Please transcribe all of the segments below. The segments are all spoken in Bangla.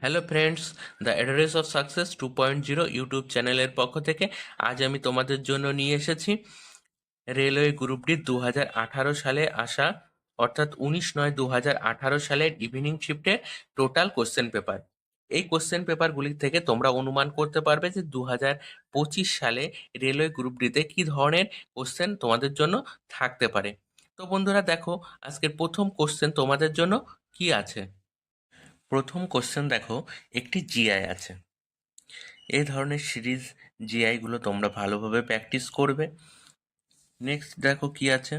Hello friends, the address of success 2.0 YouTube চ্যানেলের পক্ষ থেকে আজ আমি তোমাদের জন্য নিয়ে এসেছি রেলওয়ে গ্রুপ ডি 2018 সালে আসা, অর্থাৎ 19/9/2018 সালের ইভিনিং শিফটে টোটাল কোশ্চেন পেপার। এই কোশ্চেন পেপারগুলি থেকে তোমরা অনুমান করতে পারবে যে 2025 সালে রেলওয়ে গ্রুপ ডিতে কী ধরনের কোশ্চেন তোমাদের জন্য থাকতে পারে। তো বন্ধুরা দেখো, আজকের প্রথম কোশ্চেন তোমাদের জন্য কি আছে। প্রথম কোশ্চেন দেখো, একটি জিআই আছে। এই ধরনের সিরিজ জিআইগুলো তোমরা ভালোভাবে প্র্যাকটিস করবে। নেক্সট দেখো কি আছে।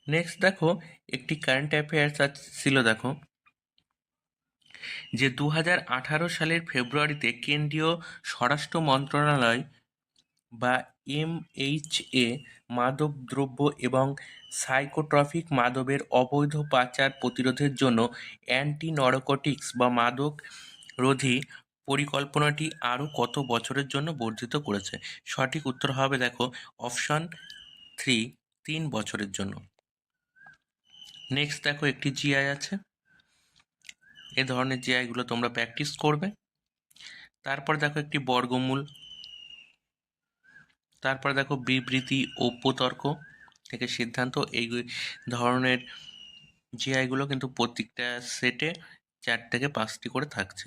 নেক্সট দেখো, একটি কারেন্ট অ্যাফেয়ার্স ছিল দেখো, যে 2018 সালের ফেব্রুয়ারিতে কেন্দ্রীয় স্বরাষ্ট্র মন্ত্রণালয় বা এমএইচএ মাদকদ্রব্য এবং সাইকোট্রপিক মাদকের অবৈধ পাচার প্রতিরোধের জন্য অ্যান্টি নারকোটিক্স বা মাদক রোধী পরিকল্পনাটি আরও কত বছরের জন্য বর্ধিত করেছে? সঠিক উত্তর হবে দেখো অপশন 3, 3 বছরের জন্য। নেক্সট দেখো, একটি জিআই আছে। এ ধরনের জিআইগুলো তোমরা প্র্যাকটিস করবে। তারপর দেখো একটি বর্গমূল। তারপর দেখো বিবৃতি ও উপতর্ক থেকে সিদ্ধান্ত। এই ধরনের জিআইগুলো কিন্তু প্রত্যেকটা সেটে 4 থেকে 5টি করে থাকছে।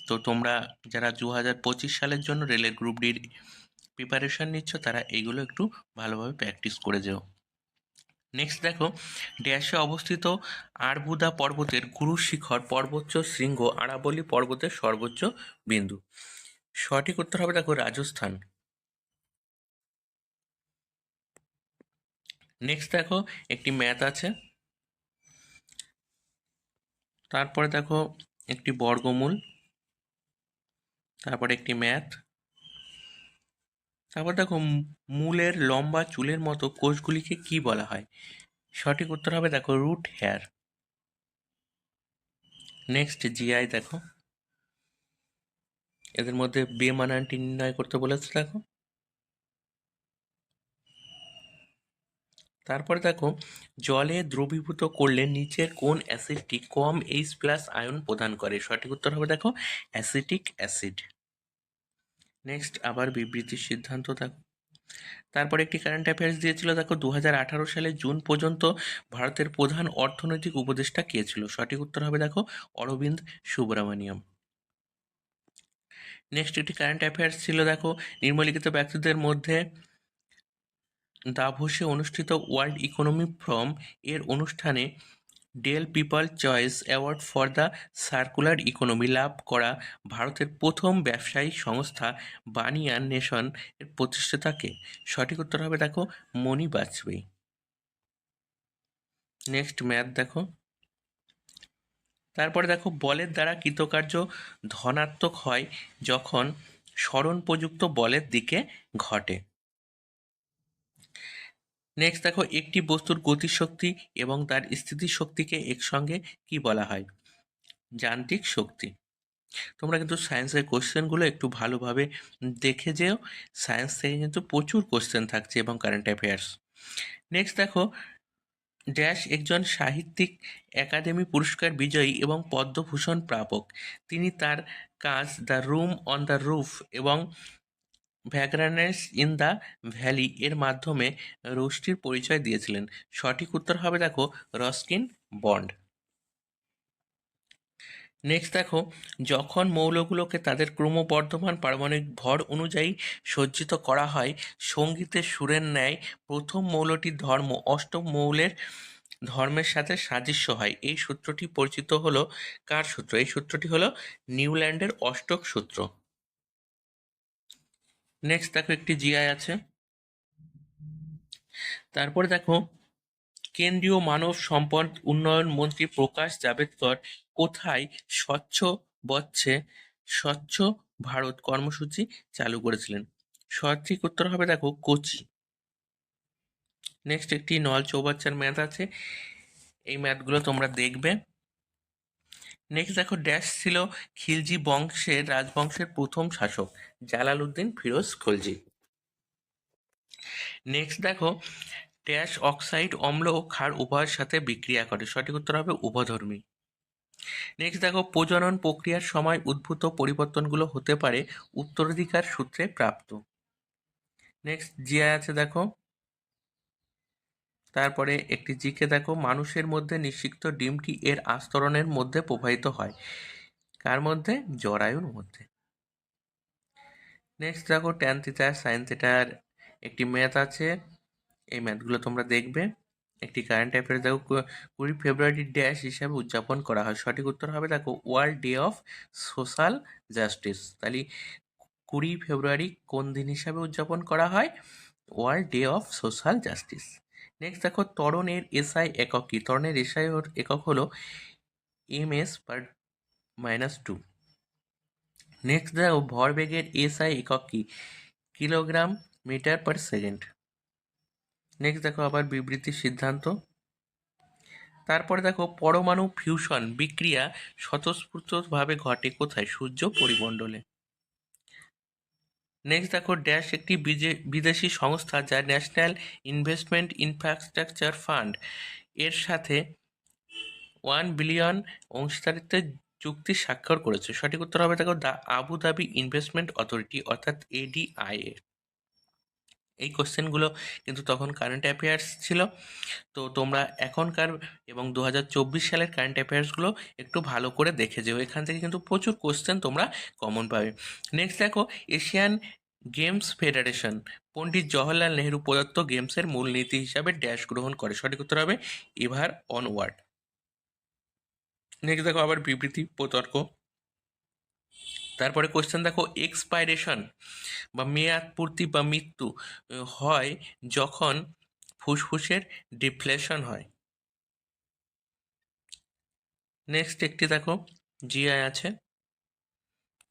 তো তোমরা যারা 2025 সালের জন্য রেলের গ্রুপ ডির প্রিপারেশন নিচ্ছ তারা এইগুলো একটু ভালোভাবে প্র্যাকটিস করে যেও। নেক্সট দেখো, ড্যাশে অবস্থিত আরবুদা পর্বতের গুরু শিখর পর্বত শৃঙ্গ আরাবলী পর্বতের সর্বোচ্চ বিন্দু। সঠিক উত্তর হবে দেখো রাজস্থান। নেক্সট দেখো, একটি ম্যাথ আছে। তারপরে দেখো একটি বর্গমূল, তারপরে একটি ম্যাথ। তারপর দেখো মূলের লম্বা চুলের মতো কোষগুলিকে কি বলা হয়? সঠিক উত্তর হবে দেখো রুট হেয়ার। নেক্সট জিআই দেখো, এদের মধ্যে বেমানানটি নির্ণয় করতে বলেছে দেখো। তারপরে দেখো, জলে দ্রবীভূত করলে নিচের কোন অ্যাসিডটি কম H+ আয়ন প্রদান করে? সঠিক উত্তর হবে দেখো অ্যাসিটিক অ্যাসিড। নেক্সট আবার বিবৃতির সিদ্ধান্ত দেখো। তারপরে একটি কারেন্ট অ্যাফেয়ার্স দিয়েছিল দেখো, 2018 সালে জুন পর্যন্ত ভারতের প্রধান অর্থনৈতিক উপদেষ্টা কে ছিল? সঠিক উত্তর হবে দেখো অরবিন্দ সুব্রমণিয়াম। নেক্সট একটি কারেন্ট অ্যাফেয়ার্স ছিল দেখো, নিম্নলিখিত ব্যক্তিদের মধ্যে দাভোসে অনুষ্ঠিত ওয়ার্ল্ড ইকোনমিক ফোরাম এর অনুষ্ঠানে ডেল people choice award for the circular economy লাভ করা ভারতের প্রথম ব্যবসায়িক সংস্থা বানিয়ান নেশন এর প্রতিষ্ঠাতা কে? সঠিক উত্তর হবে দেখো মনি বাজপেয়ী। নেক্সট ম্যাথ দেখো। তারপরে দেখো, বলের দ্বারা কৃতকার্য ধনাত্মক হয় যখন স্মরণোপযুক্ত বলের দিকে ঘটে। নেক্সট দেখো, একটি বস্তুর গতিশক্তি এবং তার স্থিতিশক্তিকে একসঙ্গে কি বলা হয়? যান্ত্রিক শক্তি। তোমরা কিন্তু সায়েন্সের কোশ্চেনগুলো একটু ভালোভাবে দেখে যেও। সায়েন্স থেকে কিন্তু প্রচুর কোশ্চেন থাকছে এবং কারেন্ট অ্যাফেয়ার্স। নেক্সট দেখো, ড্যাশ একজন সাহিত্যিক একাডেমি পুরস্কার বিজয়ী এবং পদ্মভূষণ প্রাপক। তিনি তার কাজ the room on the roof এবং ভ্যাগ্রানেস ইন দ্য ভ্যালি এর মাধ্যমে রুশটির পরিচয় দিয়েছিলেন। সঠিক উত্তর হবে দেখো রস্কিন বন্ড। নেক্সট দেখো, যখন মৌলগুলোকে তাদের ক্রমবর্ধমান পারমাণবিক ভর অনুযায়ী সজ্জিত করা হয় সঙ্গীতের সুরের ন্যায় প্রথম মৌলটির ধর্ম অষ্টক মৌলের ধর্মের সাথে সাদৃশ্য হয়। এই সূত্রটি পরিচিত হলো কার সূত্র? এই সূত্রটি হলো নিউল্যান্ডের অষ্টক সূত্র। নেক্সট দেখো, একটি জিআই আছে। তারপরে দেখো, কেন্দ্রীয় মানব সম্পদ উন্নয়ন মন্ত্রী প্রকাশ জাভেদকর কোথায় স্বচ্ছ ভারত কর্মসূচি চালু করেছিলেন? সঠিক উত্তর হবে দেখো কোচি। নেক্সট একটি নল চৌবাচ্চার ম্যাথ আছে, এই ম্যাথগুলো তোমরা দেখবে। নেক্সট দেখো, ড্যাশ ছিল খিলজি রাজবংশের প্রথম শাসক? জালালউদ্দিন ফিরোজ খলজি। নেক্সট দেখো, ড্যাশ অক্সাইড অম্ল ও ক্ষার উভয়ের সাথে বিক্রিয়া করে? সঠিক উত্তর হবে উভধর্মী। নেক্সট দেখো, প্রজনন প্রক্রিয়ার সময় উদ্ভূত পরিবর্তনগুলো হতে পারে উত্তরাধিকার সূত্রে প্রাপ্ত। নেক্সট জিআই আছে দেখো, তারপরে একটি জিকে দেখো, মানুষের মধ্যে নিষিক্ত ডিমটি এর আস্তরণের মধ্যে প্রবাহিত হয়, কার মধ্যে? জরায়ুর মধ্যে। নেক্সট দেখো, ট্যান থিটা সাইন থিটার একটি ম্যাথ আছে, এই ম্যাথগুলো তোমরা দেখবে। একটি কারেন্ট অ্যাফেয়ার্স দেখো, 20 ফেব্রুয়ারি ড্যাশ হিসাবে উদযাপন করা হয়। সঠিক উত্তর হবে দেখো world day of social justice. তাহলে 20 ফেব্রুয়ারি কোন দিন হিসাবে উদযাপন করা হয়? World day of social justice. Next দেখো, ত্বরণের এসআই একক কি? ত্বরণের এসআই একক হলো ms/-2। নেক্সট দেখো, ভরবেগের এসআই একক কি? Kilogram metre per second. Next দেখো আবার বিবৃতির সিদ্ধান্ত। তারপরে দেখো, পরমাণু ফিউশন বিক্রিয়া স্বতঃস্ফূর্তভাবে ঘটে কোথায়? সূর্য পরিমণ্ডলে। নেক্সট দেখো, ড্যাশ একটি বিদেশি সংস্থা যা ন্যাশনাল ইনভেস্টমেন্ট ইনফ্রাস্ট্রাকচার ফান্ড এর সাথে 1 বিলিয়ন অংশীদারিত্বের চুক্তি স্বাক্ষর করেছে। সঠিক উত্তর হবে দেখো the Abu Dhabi investment authority, অর্থাৎ ADIA। এই কোশ্চেনগুলো কিন্তু তখন কারেন্ট অ্যাফেয়ার্স ছিল, তো তোমরা এখনকার এবং 2024 সালের কারেন্ট অ্যাফেয়ার্সগুলো একটু ভালো করে দেখে যেও, এখান থেকে কিন্তু প্রচুর কোশ্চেন তোমরা কমন পাবে। নেক্সট দেখো, Asian games federation Pandit Jawaharlal Nehru প্রদত্ত গেমসের মূলনীতি হিসাবে ড্যাশ গ্রহণ করে। সঠিক উত্তর হবে এভার অনওয়ার্ড। নেক্সট দেখো আবার বিবৃতি প্রতর্ক। তারপরে কোশ্চেন দেখো, এক্সপাইরেশন বা মেয়াদ পূর্তি বা মৃত্যু হয় যখন ফুসফুসের ডিফ্লেশন হয়। নেক্সট একটি দেখো, জিআই আছে,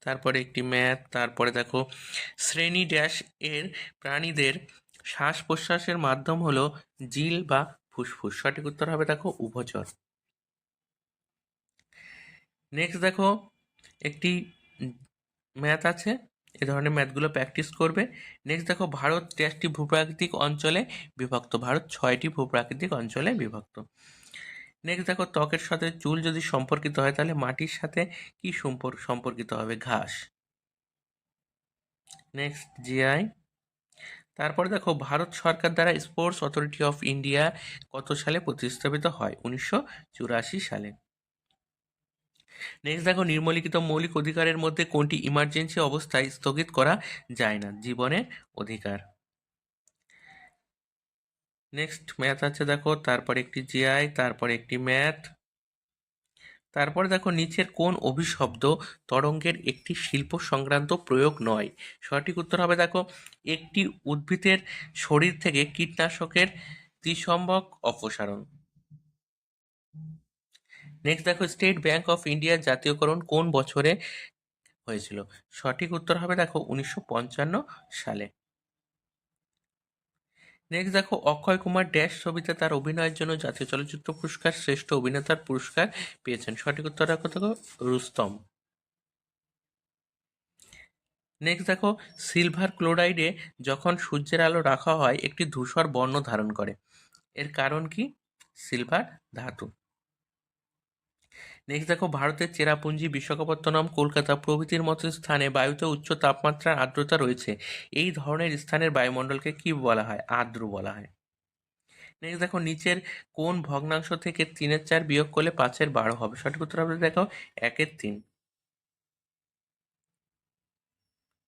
তারপরে একটি ম্যাথ, তারপরে দেখো, শ্রেণী ড্যাশ এর প্রাণীদের শ্বাস প্রশ্বাসের মাধ্যম হলো জিল বা ফুসফুস। সঠিক উত্তর হবে দেখো উভচর। নেক্সট দেখো, একটি ম্যাথ আছে, এ ধরনের ম্যাথগুলো প্র্যাকটিস করবে। নেক্সট দেখো, ভারত ড্যাশটি ভূপ্রাকৃতিক অঞ্চলে বিভক্ত? ভারত 6টি ভূপ্রাকৃতিক অঞ্চলে বিভক্ত। নেক্সট দেখো, ত্বকের সাথে চুল যদি সম্পর্কিত হয় তাহলে মাটির সাথে কি সম্পর্কিত হবে? ঘাস। Next GI. তারপরে দেখো, ভারত সরকার দ্বারা স্পোর্টস অথরিটি অফ ইন্ডিয়া কত সালে প্রতিস্থাপিত হয়? 1984 সালে। নেক্সট দেখো, নিম্নলিখিত মৌলিক অধিকারের মধ্যে কোনটি ইমার্জেন্সি অবস্থায় স্থগিত করা যায় না? জীবনের অধিকার। নেক্সট ম্যাথ আছে দেখো, তারপরে একটি জিআই, তারপরে একটি ম্যাথ। তারপরে দেখো, নিচের কোন অভিশব্দ তরঙ্গের একটি শিল্প সংক্রান্ত প্রয়োগ নয়? সঠিক উত্তর হবে দেখো একটি উদ্ভিদের শরীর থেকে কীটনাশকের ত্রিসম্বক অপসারণ। নেক্সট দেখো, স্টেট ব্যাংক অফ ইন্ডিয়ার জাতীয়করণ কোন বছরে হয়েছিল? সঠিক উত্তর হবে দেখো 1955 সালে। নেক্সট দেখো, অক্ষয় কুমার ড্যাশ ছবিতে তার অভিনয়ের জন্য জাতীয় চলচ্চিত্র পুরস্কার শ্রেষ্ঠ অভিনেতার পুরস্কার পেয়েছেন। সঠিক উত্তর দেখো রুস্তম। নেক্সট দেখো, সিলভার ক্লোরাইডে যখন সূর্যের আলো রাখা হয় একটি ধূসর বর্ণ ধারণ করে, এর কারণ কি? সিলভার ধাতু। নেক্সট দেখো, ভারতের চেরাপুঞ্জি, বিশাখাপত্তনম, কলকাতা প্রভৃতির মতো স্থানে বায়ুতে উচ্চ তাপমাত্রার আর্দ্রতা রয়েছে। এই ধরনের স্থানের বায়ুমণ্ডলকে কি বলা হয়? আর্দ্র বলা হয়। নেক্সট দেখো, নিচের কোন ভগ্নাংশ থেকে 3/4 বিয়োগ করলে 5/12 হবে? সঠিক উত্তর হবে দেখো 1/3।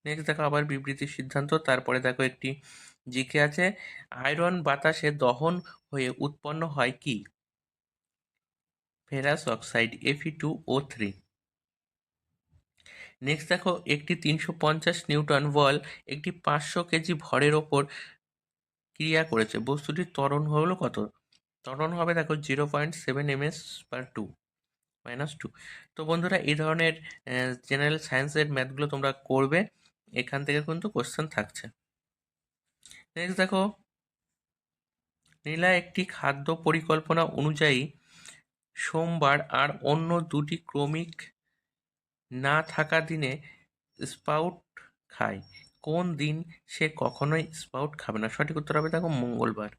নেক্সট দেখো আবার বিবৃতির সিদ্ধান্ত। তারপরে দেখো একটি জিকে আছে, আয়রন বাতাসে দহন হয়ে উৎপন্ন হয় কি? Ferrous oxide Fe2O3। নেক্সট দেখো, একটি 350 নিউটন বল একটি 500 কেজি ভরের ওপর ক্রিয়া করেছে, বস্তুটির ত্বরণ হলো কত? ত্বরণ হবে দেখো 0.7 ms/2 -2। তো বন্ধুরা, এই ধরনের জেনারেল সায়েন্সের ম্যাথগুলো তোমরা করবে, এখান থেকে কিন্তু কোশ্চেন থাকছে। নেক্সট দেখো, নীলা একটি খাদ্য পরিকল্পনা অনুযায়ী সোমবার আর অন্য দুটি ক্রমিক না থাকা দিনে স্প্রাউট খায়, কোন দিন সে কখনোই স্প্রাউট খাবে না? সঠিক উত্তর হবে দেখো মঙ্গলবার।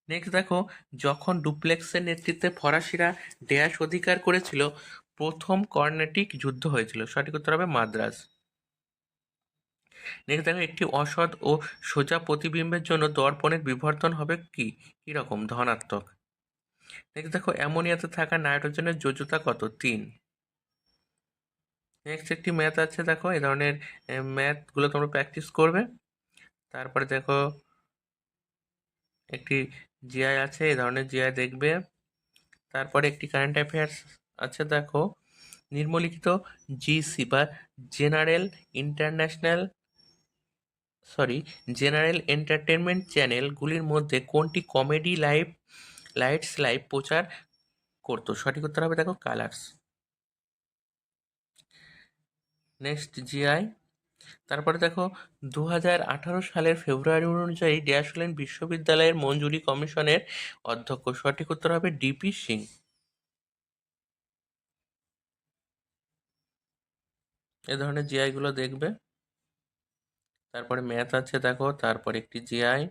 নেক্সট দেখো, যখন ডুপ্লেক্সের নেতৃত্বে ফরাসিরা ড্যাশ অধিকার করেছিল, প্রথম কর্ণাটিক যুদ্ধ হয়েছিল। সঠিক উত্তর হবে মাদ্রাজ। নেক্সট দেখো, একটি অসৎ ও সোজা প্রতিবিম্বের জন্য দর্পণের বিবর্তন হবে কি রকম? ধনাত্মক। নেক্সট দেখো, অ্যামোনিয়াতে থাকা নাইট্রোজেনের যোজ্যতা কত? 3। নেক্সট একটি ম্যাথ আছে, দেখো এই ধরনের ম্যাথগুলো তোমরা প্র্যাকটিস করবে। তারপরে দেখো একটি জিআই আছে, এই ধরনের জিআই দেখবে। তারপরে একটি কারেন্ট অ্যাফেয়ার্স আছে, দেখো নিম্নলিখিত জিসি বা জেনারেল ইন্টারন্যাশনাল জেনারেল এন্টারটেনমেন্ট চ্যানেলগুলির মধ্যে কোনটি কমেডি লাইটস লাইভ প্রচার করতো? সঠিক উত্তর হবে দেখো কালার্স। Next GI. তারপরে দেখো 2018 সালের ফেব্রুয়ারি অনুযায়ী ড্যাশ হলেন বিশ্ববিদ্যালয়ের মঞ্জুরি কমিশনের অধ্যক্ষ? সঠিক উত্তর হবে ডিপি সিং। এ ধরনের জিআই গুলো দেখবে। তারপরে ম্যাথ আছে, দেখো তারপর একটি জিআই,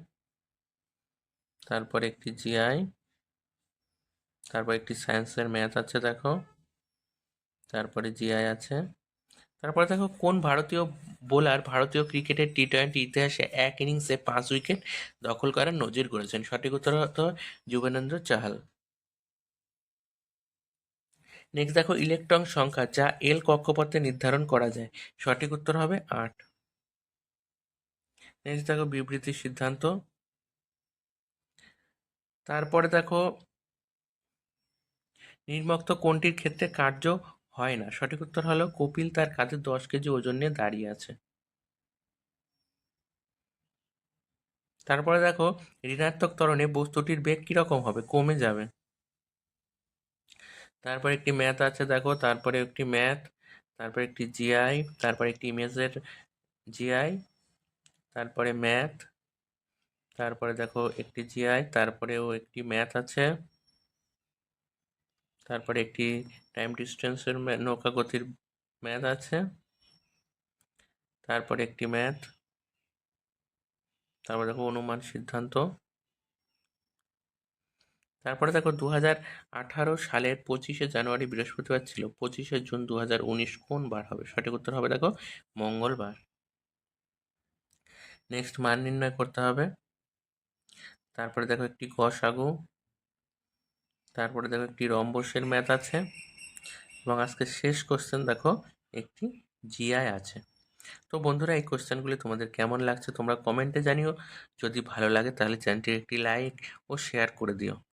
তারপর একটি জিআই, তারপর একটি সায়েন্সের ম্যাথ আছে, দেখো তারপরে জিআই আছে। তারপরে দেখো, কোন ভারতীয় বোলার ভারতীয় ক্রিকেটের টি-20 ইতিহাসে এক ইনিংসে 5 উইকেট দখল করার নজির গড়েছেন? সঠিক উত্তর হতো যুবনেন্দ্র চাহাল। নেক্সট দেখো, ইলেকট্রন সংখ্যা যা এল কক্ষপথে নির্ধারণ করা যায়? সঠিক উত্তর হবে 8। নেক্সট দেখো, বিবৃতির সিদ্ধান্ত। তারপরে দেখো, নিম্নোক্ত কোনটির ক্ষেত্রে কার্য হয় না? সঠিক উত্তর হলো কপিল তার কাঁধে 10 কেজি ওজন নিয়ে দাঁড়িয়ে আছে। তারপরে দেখো, ঋণাত্মক ত্বরণে বস্তুটির বেগ কিরকম হবে? কমে যাবে। তারপর একটি ম্যাথ আছে, দেখো তারপরে একটি ম্যাথ, তারপরে একটি জিআই, তারপরে একটি ইমেজের জিআই, তারপরে ম্যাথ, তারপরে দেখো একটি জিআই, তারপরেও একটি ম্যাথ আছে, তারপরে একটি টাইম ডিস্টেন্সের নৌকা গতির ম্যাথ আছে, তারপরে একটি ম্যাথ, তারপর দেখো অনুমান সিদ্ধান্ত। তারপরে দেখো 2018 সালের 25শে জানুয়ারি বৃহস্পতিবার ছিল, 25শে জুন 2019 কোন বার হবে? সঠিক উত্তর হবে দেখো মঙ্গলবার। নেক্সট মান নির্ণয় করতে হবে। তারপরে দেখো একটি গসাগু, তারপরে দেখো একটি রম্বসের ম্যাথ আছে, এবং আজকে শেষ কোশ্চেন দেখো একটি জিআই আছে। তো বন্ধুরা, এই কোশ্চেনগুলি তোমাদের কেমন লাগছে তোমরা কমেন্টে জানিও। যদি ভালো লাগে তাহলে চ্যানেলটির একটি লাইক ও শেয়ার করে দিও।